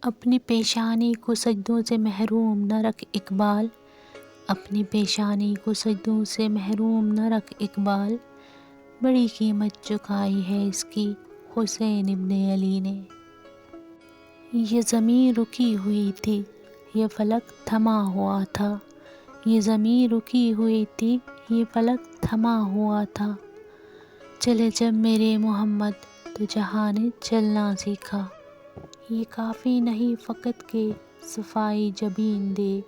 اپنی پیشانی کو سجدوں سے محروم نہ رکھ اقبال، اپنی پیشانی کو سجدوں سے محروم نہ رکھ اقبال، بڑی قیمت چکائی ہے اس کی حسین ابن علی نے۔ یہ زمیں رکی ہوئی تھی، یہ فلک تھما ہوا تھا، یہ زمیں رکی ہوئی تھی، یہ فلک تھما ہوا تھا، چلے جب میرے محمد تو جہاں نے چلنا سیکھا۔ یہ کافی نہیں فقط کہ صفائی جبین دے،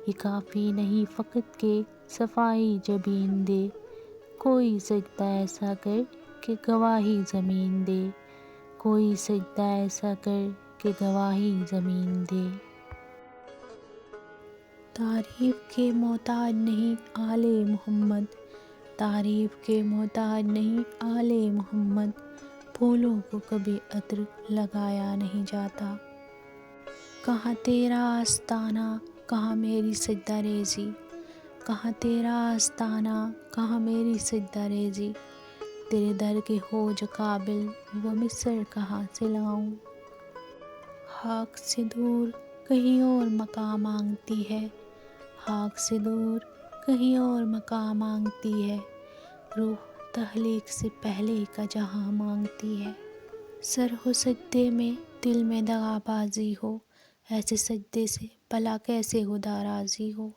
یہ کافی نہیں فقط کہ صفائی جبین دے، کوئی سجدہ ایسا کر کہ گواہی زمین دے، کوئی سجدہ ایسا کر کہ گواہی زمین دے۔ تعریف کے محتاج نہیں آل محمد، تعریف کے محتاج نہیں آل محمد، پھولوں کو کبھی عطر لگایا نہیں جاتا۔ کہاں تیرا آستانہ، کہاں میری سجدہ ریزی، کہاں تیرا آستانہ، کہاں میری سجدہ ریزی، تیرے در کے ہو جو قابل وہ مصر کہاں سے لاؤں۔ خاک سے دور کہیں اور مقام مانگتی ہے، خاک سے دور کہیں اور مقام مانگتی ہے، روح تخلیق سے پہلے کا جہاں مانگتی ہے۔ سر ہو سجدے میں دل میں دغا بازی ہو، ایسے سجدے سے بھلا کیسے خدا راضی ہو۔